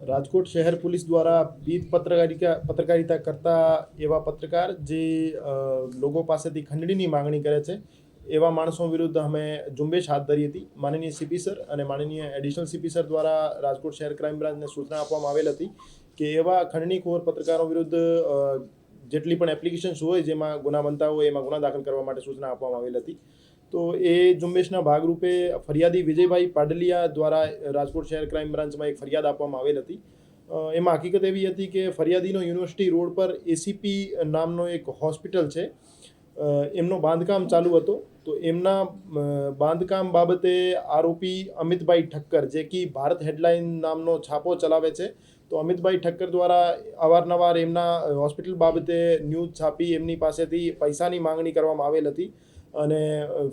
રાજકોટ શહેર પોલીસ દ્વારા વિવિધ પત્રકારિતા કરતા એવા પત્રકાર જે લોકો પાસેથી ખંડણીની માંગણી કરે છે એવા માણસો વિરુદ્ધ અમે ઝુંબેશ હાથ ધરી હતી. માનનીય સીપી સર અને માનનીય એડિશનલ સીપી સર દ્વારા રાજકોટ શહેર ક્રાઇમ બ્રાન્ચને સૂચના આપવામાં આવેલ હતી કે એવા ખંડણીખોર પત્રકારો વિરુદ્ધ જેટલી પણ એપ્લિકેશન્સ હોય જેમાં ગુના બનતા હોય એમાં ગુના દાખલ કરવા માટે સૂચના આપવામાં આવેલ હતી. તો એ ઝુંબેશના ભાગરૂપે ફરિયાદી વિજયભાઈ પાડલિયા દ્વારા રાજકોટ શહેર ક્રાઇમ બ્રાન્ચમાં એક ફરિયાદ આપવામાં આવેલ હતી. એમાં હકીકત એવી હતી કે ફરિયાદીનો યુનિવર્સિટી રોડ પર એસીપી નામનો એક હોસ્પિટલ છે, એમનો બાંધકામ ચાલુ હતો. તો એમના બાંધકામ બાબતે આરોપી અમિતભાઈ ઠક્કર, જે કે ભારત હેડલાઇન નામનો છાપો ચલાવે છે, તો અમિતભાઈ ઠક્કર દ્વારા અવારનવાર એમના હોસ્પિટલ બાબતે ન્યૂઝ છાપી એમની પાસેથી પૈસાની માંગણી કરવામાં આવેલ હતી. અને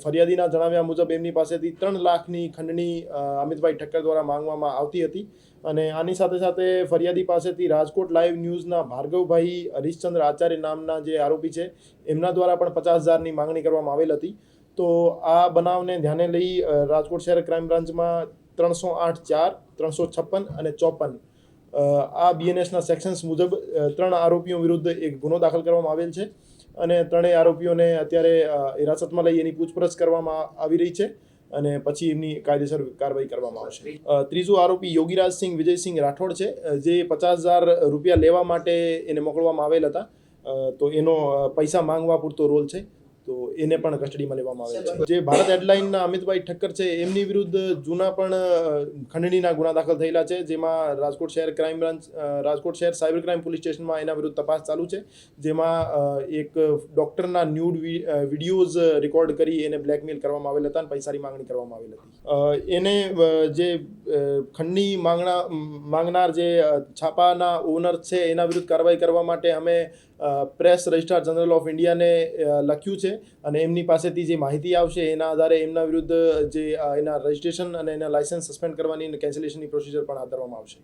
ફરિયાદીના જણાવ્યા મુજબ એમની પાસેથી 3 લાખની ખંડણી અમિતભાઈ ઠક્કર દ્વારા માંગવામાં આવતી હતી. અને આની સાથે સાથે ફરિયાદી પાસેથી રાજકોટ લાઈવ ન્યૂઝના ભાર્ગવભાઈ હરીશચંદ્ર આચાર્ય નામના જે આરોપી છે એમના દ્વારા પણ 50,000ની માંગણી કરવામાં આવેલ હતી. તો આ બનાવને ધ્યાને લઈ રાજકોટ શહેર ક્રાઇમ બ્રાન્ચમાં 308(4), 356 અને 54 આ બીએનએસના સેક્શન્સ મુજબ 3 આરોપીઓ વિરુદ્ધ એક ગુનો દાખલ કરવામાં આવેલ છે. અને ત્રણેય આરોપીઓને અત્યારે હિરાસતમાં લઈ એની પૂછપરછ કરવામાં આવી રહી છે અને પછી એમની કાયદેસર કાર્યવાહી કરવામાં આવશે. ત્રીજો આરોપી યોગીરાજસિંહ વિજયસિંહ રાઠોડ છે, જે 50,000 રૂપિયા લેવા માટે એને મોકલવામાં આવેલ હતા. તો એનો પૈસા માંગવા પૂરતો રોલ છે, તો એને પણ કસ્ટડીમાં લેવામાં આવેલ છે. જે ભારત હેડલાઇનના અમિતભાઈ ઠક્કર છે એમની વિરુદ્ધ જૂના પણ ખંડણીના ગુના દાખલ થયેલા છે, જેમાં રાજકોટ શહેર ક્રાઇમ બ્રાન્ચ, રાજકોટ શહેર સાયબર ક્રાઇમ પોલીસ સ્ટેશનમાં એના વિરુદ્ધ તપાસ ચાલુ છે. જેમાં એક ડૉક્ટરના ન્યૂડ વિડીયોઝ રેકોર્ડ કરી એને બ્લેકમેલ કરવામાં આવેલ હતા અને પૈસાની માંગણી કરવામાં આવેલ હતી. એને જે ખંડણી માંગનાર જે છાપાના ઓનર છે એના વિરુદ્ધ કાર્યવાહી કરવા માટે અમે પ્રેસ રજિસ્ટ્રાર જનરલ ઓફ ઇન્ડિયાને લખ્યું છે અને એમની પાસેથી જે માહિતી આવશે એના આધારે એમના વિરુદ્ધ જે એના રજિસ્ટ્રેશન અને એના લાયસન્સ સસ્પેન્ડ કરવાની અને કેન્સલેશનની પ્રોસિજર પણ હાથ ધરવામાં આવશે.